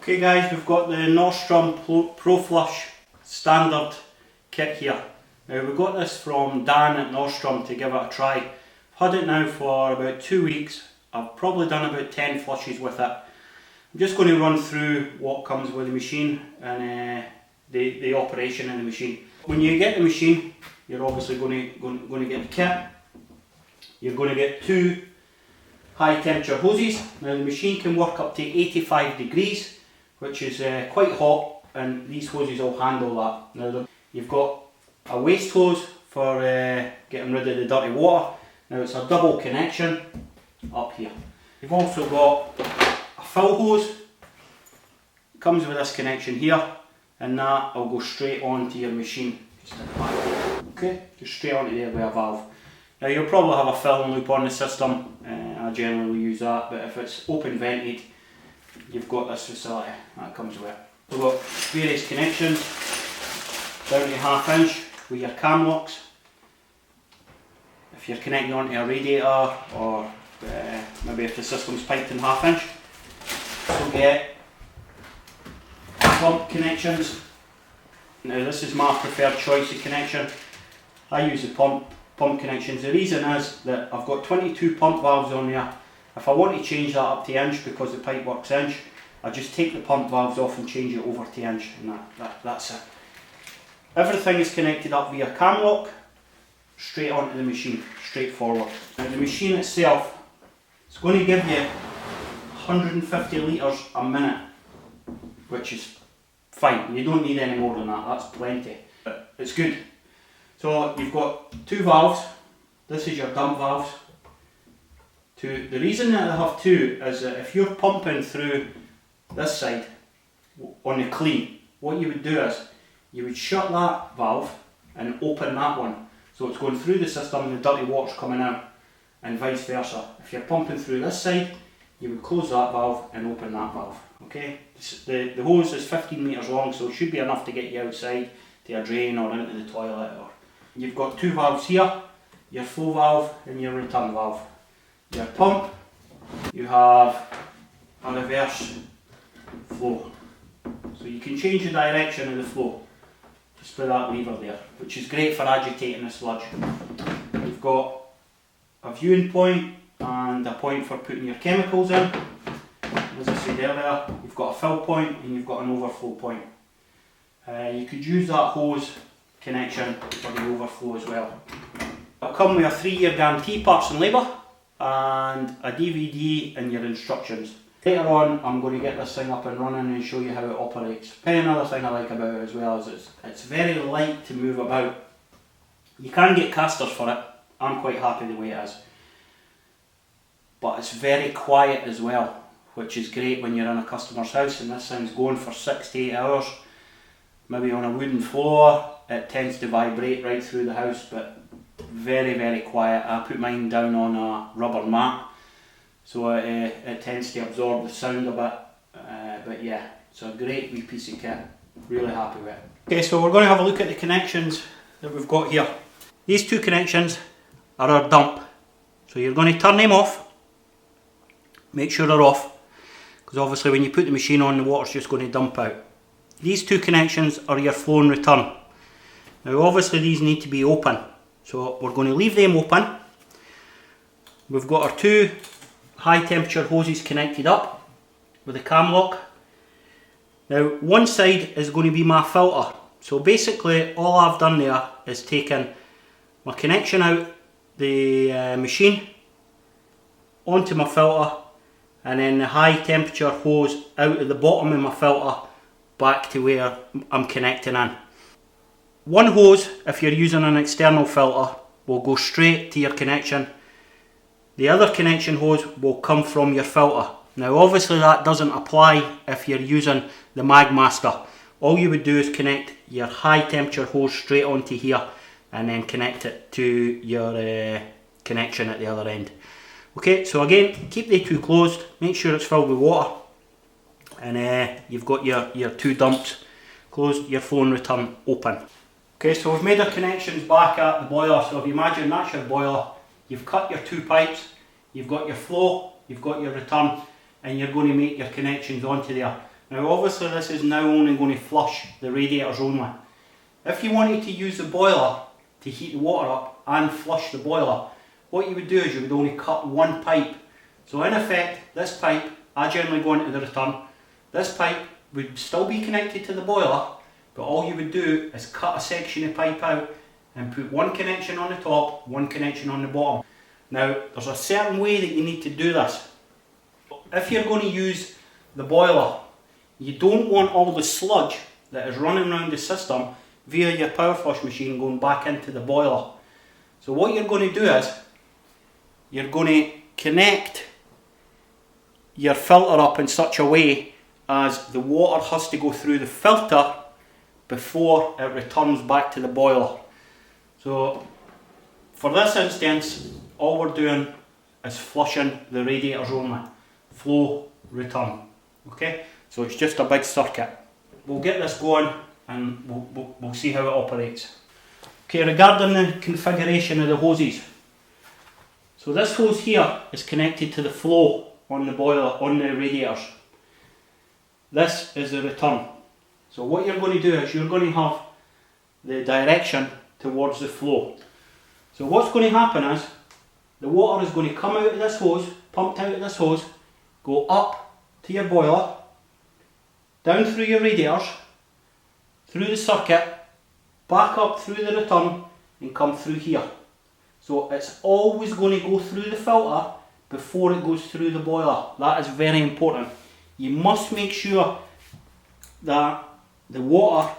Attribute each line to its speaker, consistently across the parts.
Speaker 1: Okay guys, we've got the Norstrom Power Flush standard kit here. Now we got this from Dan at Norstrom to give it a try. I've had it now for about 2 weeks. I've probably done about 10 flushes with it. I'm just going to run through what comes with the machine and the operation of the machine. When you get the machine, you're obviously going to get the kit. You're going to get 2 high temperature hoses. Now the machine can work up to 85 degrees, which is quite hot, and these hoses will handle that. Now you've got a waste hose for getting rid of the dirty water. Now it's a double connection up here. You've also got a fill hose. It comes with this connection here, and that will go straight onto your machine. Just at the back here. Okay, just straight onto there with a valve. Now you'll probably have a filling loop on the system. I generally use that, but if it's open vented, you've got this facility that comes with it. We've got various connections down to 1/2 inch with your cam locks. If you're connecting onto a radiator, or maybe if the system's piped in 1/2 inch. So get pump connections. Now this is my preferred choice of connection. I use the pump connections. The reason is that I've got 22 pump valves on there. If I want to change that up to inch because the pipe works inch, I just take the pump valves off and change it over to inch, and that's it. Everything is connected up via cam lock, straight onto the machine, straightforward. Now the machine itself, it's going to give you 150 litres a minute, which is fine. You don't need any more than that, that's plenty, but it's good. So you've got 2 valves. This is your dump valves. The reason that I have 2 is that if you're pumping through this side on the clean, what you would do is you would shut that valve and open that one, so it's going through the system and the dirty water's coming out, and vice versa. If you're pumping through this side, you would close that valve and open that valve. Okay, the hose is 15 metres long, so it should be enough to get you outside to a drain or into the toilet. Or you've got 2 valves here, your flow valve and your return valve. Your pump, you have a reverse flow, so you can change the direction of the flow just with that lever there, which is great for agitating the sludge. You've got a viewing point and a point for putting your chemicals in. As I said earlier, you've got a fill point and you've got an overflow point. You could use that hose connection for the overflow as well. It'll come with a 3-year guarantee, parts and labour, and a DVD and your instructions. Later on I'm going to get this thing up and running and show you how it operates. And another thing I like about it as well is it's very light to move about. You can get casters for it. I'm quite happy the way it is. But it's very quiet as well, which is great when you're in a customer's house and this thing's going for 6 to 8 hours. Maybe on a wooden floor, it tends to vibrate right through the house, but very, very quiet. I put mine down on a rubber mat, so it tends to absorb the sound a bit, but yeah, it's a great wee piece of kit, really happy with it. Okay, so we're going to have a look at the connections that we've got here. These 2 connections are our dump, so you're going to turn them off, make sure they're off, because obviously when you put the machine on, the water's just going to dump out. These 2 connections are your flow and return. Now obviously these need to be open, so we're going to leave them open. We've got our 2 high temperature hoses connected up with a cam lock. Now one side is going to be my filter, so basically all I've done there is taken my connection out the machine onto my filter, and then the high temperature hose out of the bottom of my filter back to where I'm connecting in. One hose, if you're using an external filter, will go straight to your connection. The other connection hose will come from your filter. Now obviously that doesn't apply if you're using the Magmaster. All you would do is connect your high temperature hose straight onto here and then connect it to your connection at the other end. Okay, so again, keep the 2 closed, make sure it's filled with water, and you've got your 2 dumps closed, your flow and return open. Okay, so we've made our connections back at the boiler. So if you imagine that's your boiler, you've cut your 2 pipes, you've got your flow, you've got your return, and you're going to make your connections onto there. Now obviously this is now only going to flush the radiators only. If you wanted to use the boiler to heat the water up and flush the boiler, what you would do is you would only cut one pipe. So in effect, this pipe, I generally go into the return, this pipe would still be connected to the boiler, but all you would do is cut a section of pipe out and put one connection on the top, one connection on the bottom. Now there's a certain way that you need to do this. If you're going to use the boiler, you don't want all the sludge that is running around the system via your power flush machine going back into the boiler. So what you're going to do is, you're going to connect your filter up in such a way as the water has to go through the filter before it returns back to the boiler. So for this instance, all we're doing is flushing the radiators only. Flow, return. Okay, so it's just a big circuit. We'll get this going and we'll see how it operates. Okay, regarding the configuration of the hoses. So this hose here is connected to the flow on the boiler, on the radiators. This is the return. So what you're going to do is you're going to have the direction towards the flow. So what's going to happen is the water is going to come out of this hose, pumped out of this hose, go up to your boiler, down through your radiators, through the circuit, back up through the return and come through here. So it's always going to go through the filter before it goes through the boiler. That is very important. You must make sure that the water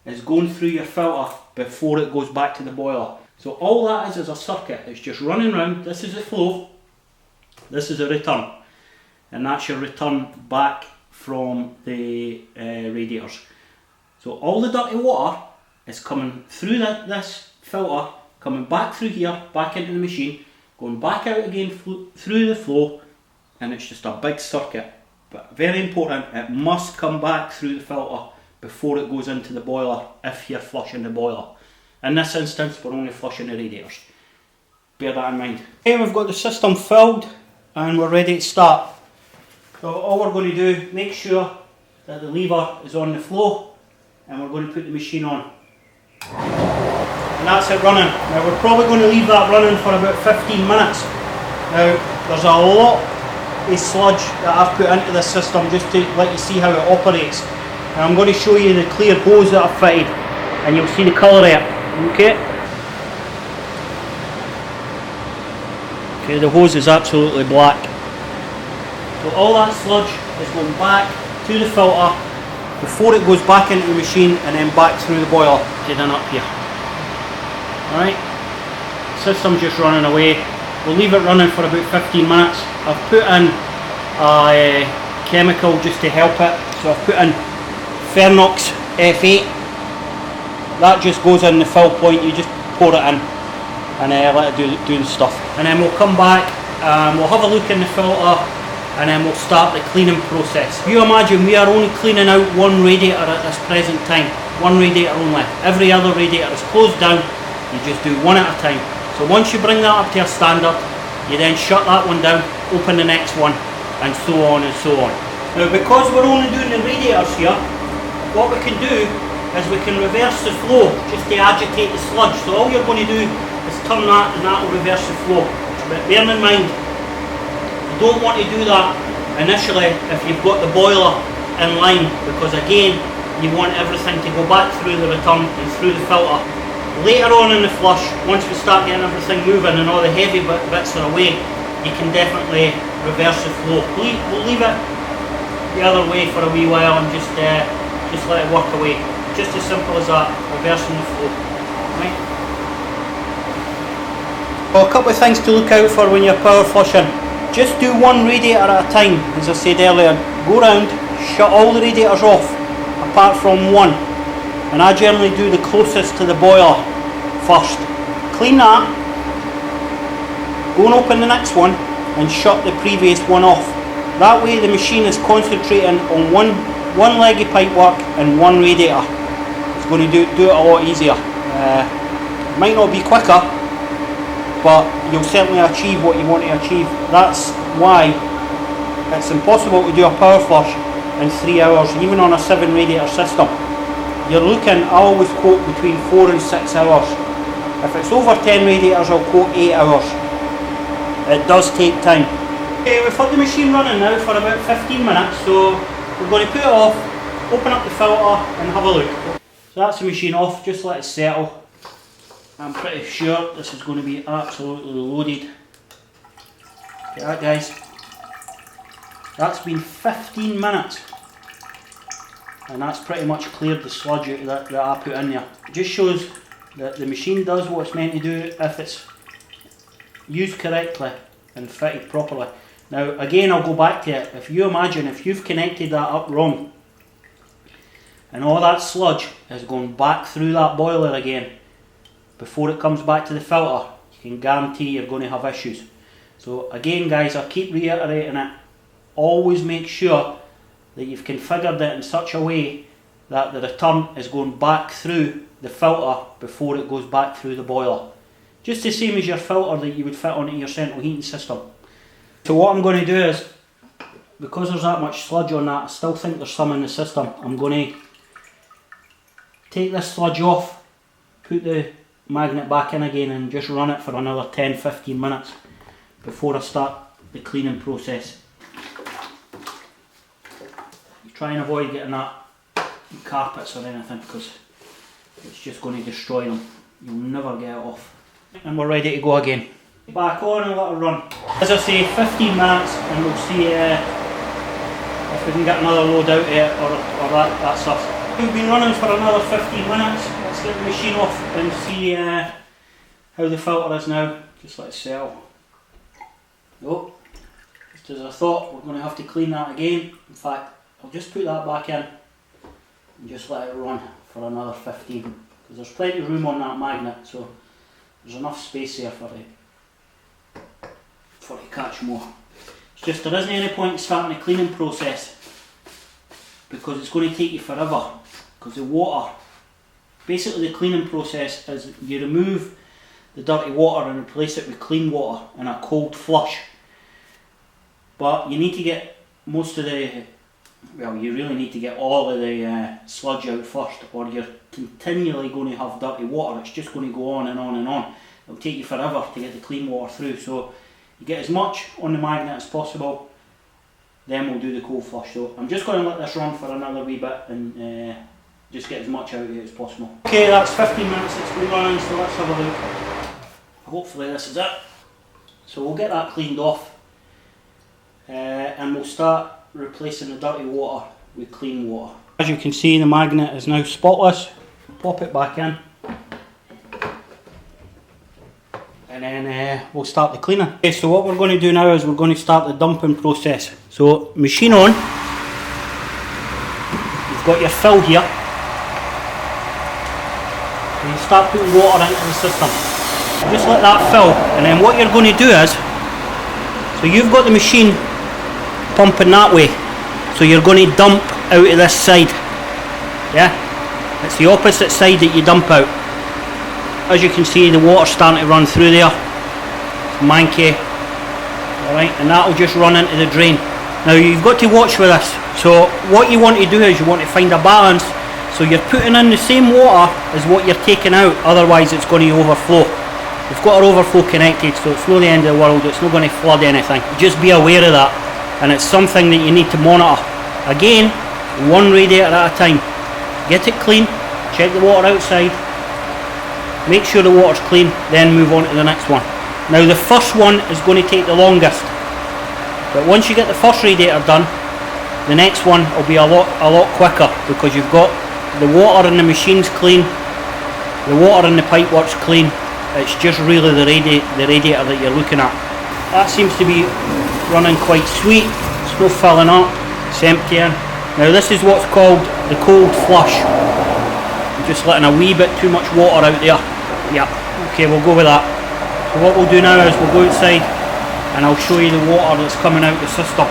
Speaker 1: is going through your filter before it goes back to the boiler. So all that is a circuit. It's just running round. This is the flow, this is a return, and that's your return back from the radiators. So all the dirty water is coming through this filter, coming back through here, back into the machine, going back out again through the flow, and it's just a big circuit. But very important, it must come back through the filter before it goes into the boiler if you're flushing the boiler. In this instance, we're only flushing the radiators. Bear that in mind. Okay, we've got the system filled and we're ready to start. So all we're going to do, make sure that the lever is on the flow, and we're going to put the machine on. And that's it running. Now we're probably going to leave that running for about 15 minutes. Now there's a lot of sludge that I've put into this system just to let you see how it operates. And I'm going to show you the clear hose that I've fitted, and you'll see the colour there. Okay. Okay, the hose is absolutely black. So all that sludge is going back to the filter before it goes back into the machine and then back through the boiler. Get in up here. Alright, system's just running away. We'll leave it running for about 15 minutes. I've put in a chemical just to help it. So I've put in Fernox F8. That just goes in the fill point, you just pour it in and let it do the stuff. And then we'll come back, we'll have a look in the filter, and then we'll start the cleaning process. You imagine we are only cleaning out one radiator at this present time. One radiator only. Every other radiator is closed down. You just do one at a time. So once you bring that up to a standard, you then shut that one down, open the next one, and so on and so on. Now because we're only doing the radiators here, what we can do is we can reverse the flow just to agitate the sludge. So all you're going to do is turn that and that will reverse the flow. But bear in mind, you don't want to do that initially if you've got the boiler in line, because again you want everything to go back through the return and through the filter. Later on in the flush, once we start getting everything moving and all the heavy bits are away, you can definitely reverse the flow. We'll leave it the other way for a wee while and just let it work away. Just as simple as that, reversing the flow. Right. Well, a couple of things to look out for when you're power flushing. Just do one radiator at a time, as I said earlier. Go round, shut all the radiators off, apart from one. And I generally do the closest to the boiler first. Clean that, go and open the next one, and shut the previous one off. That way the machine is concentrating on one leg of pipe work and one radiator. It's going to do it a lot easier. It might not be quicker, but you'll certainly achieve what you want to achieve. That's why it's impossible to do a power flush and 3 hours, even on a 7 radiator system. You're looking, I always quote between 4 and 6 hours. If it's over 10 radiators, I'll quote 8 hours. It does take time. Okay, we've got the machine running now for about 15 minutes, so we're going to put it off, open up the filter and have a look. So that's the machine off, just let it settle. I'm pretty sure this is going to be absolutely loaded. Look at that, guys. That's been 15 minutes. And that's pretty much cleared the sludge out that I put in there. It just shows that the machine does what it's meant to do if it's used correctly and fitted properly. Now again, I'll go back to it. If you imagine if you've connected that up wrong and all that sludge is going back through that boiler again before it comes back to the filter, you can guarantee you're going to have issues. So again, guys, I keep reiterating it. Always make sure that you've configured it in such a way that the return is going back through the filter before it goes back through the boiler. Just the same as your filter that you would fit onto your central heating system. So what I'm going to do is, because there's that much sludge on that, I still think there's some in the system. I'm going to take this sludge off, put the magnet back in again and just run it for another 10-15 minutes before I start the cleaning process. Try and avoid getting that carpets or anything because it's just going to destroy them. You'll never get it off. And we're ready to go again. Back on and let it run. As I say, 15 minutes and we'll see if we can get another load out of it or that stuff. We've been running for another 15 minutes. Let's get the machine off and see how the filter is now. Just let it settle. Oh, just as I thought, we're going to have to clean that again. In fact, I'll just put that back in and just let it run for another 15 because there's plenty of room on that magnet, so there's enough space there for it to catch more. It's just there isn't any point in starting the cleaning process because it's going to take you forever because the water, basically the cleaning process is you remove the dirty water and replace it with clean water in a cold flush, but you need to get most of the, well, you really need to get all of the sludge out first or you're continually going to have dirty water. It's just going to go on and on and on. It'll take you forever to get the clean water through, so you get as much on the magnet as possible, then we'll do the cold flush. So I'm just going to let this run for another wee bit and just get as much out of it as possible. Okay, that's 15 minutes it's been running, so let's have a look. Hopefully this is it. So we'll get that cleaned off and we'll start replacing the dirty water with clean water. As you can see, the magnet is now spotless. Pop it back in and then we'll start the cleaning. Okay, so what we're going to do now is we're going to start the dumping process. So machine on, you've got your fill here and you start putting water into the system. Just let that fill, and then what you're going to do is, so you've got the machine pumping that way, so you're going to dump out of this side, yeah? It's the opposite side that you dump out. As you can see, the water's starting to run through there, it's manky, alright, and that'll just run into the drain. Now you've got to watch with this, so what you want to do is you want to find a balance, so you're putting in the same water as what you're taking out, otherwise it's going to overflow. We've got our overflow connected, so it's not the end of the world, it's not going to flood anything. Just be aware of that, and it's something that you need to monitor. Again, one radiator at a time. Get it clean, check the water outside, make sure the water's clean, then move on to the next one. Now the first one is going to take the longest, but once you get the first radiator done, the next one will be a lot quicker because you've got the water in the machine's clean, the water in the pipework's clean. It's just really the radiator that you're looking at. That seems to be running quite sweet. It's not filling up, it's emptying. Now this is what's called the cold flush. I'm just letting a wee bit too much water out there. Yeah, okay, we'll go with that. So what we'll do now is we'll go outside and I'll show you the water that's coming out the system.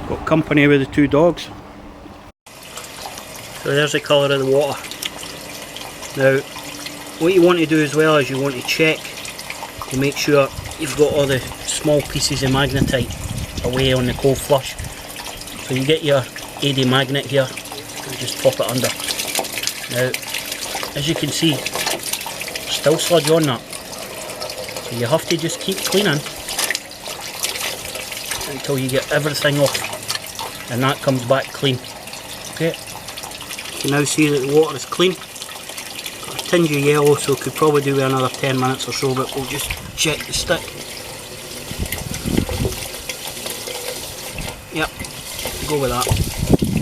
Speaker 1: Got company with the two dogs. So there's the colour of the water. Now, what you want to do as well is you want to check to make sure you've got all the small pieces of magnetite away on the cold flush. So you get your AD magnet here, and just pop it under. Now, as you can see, still sludge on that, so you have to just keep cleaning until you get everything off, and that comes back clean. Okay, you can now see that the water is clean. Got a tinge of yellow, so could probably do with another 10 minutes or so, but we'll just check the stick. Yep, go with that.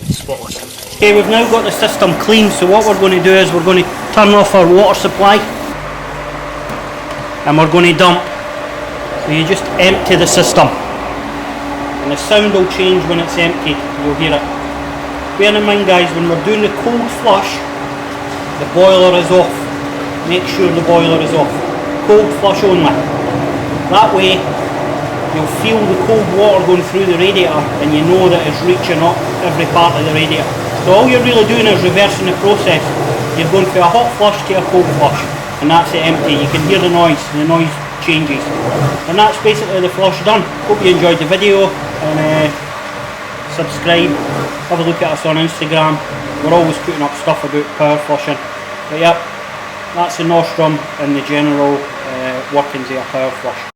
Speaker 1: Spotless. Okay, we've now got the system clean, so what we're going to do is we're going to turn off our water supply and we're going to dump. So you just empty the system and the sound will change when it's emptied, you'll hear it. Bear in mind guys, when we're doing the cold flush, the boiler is off. Make sure the boiler is off. Cold flush only. That way you'll feel the cold water going through the radiator and you know that it's reaching up every part of the radiator. So all you're really doing is reversing the process. You're going from a hot flush to a cold flush, and that's it empty. You can hear the noise changes. And that's basically the flush done. Hope you enjoyed the video, and subscribe, have a look at us on Instagram. We're always putting up stuff about power flushing. But yep, that's the Norstrom and the general workings of a power flush.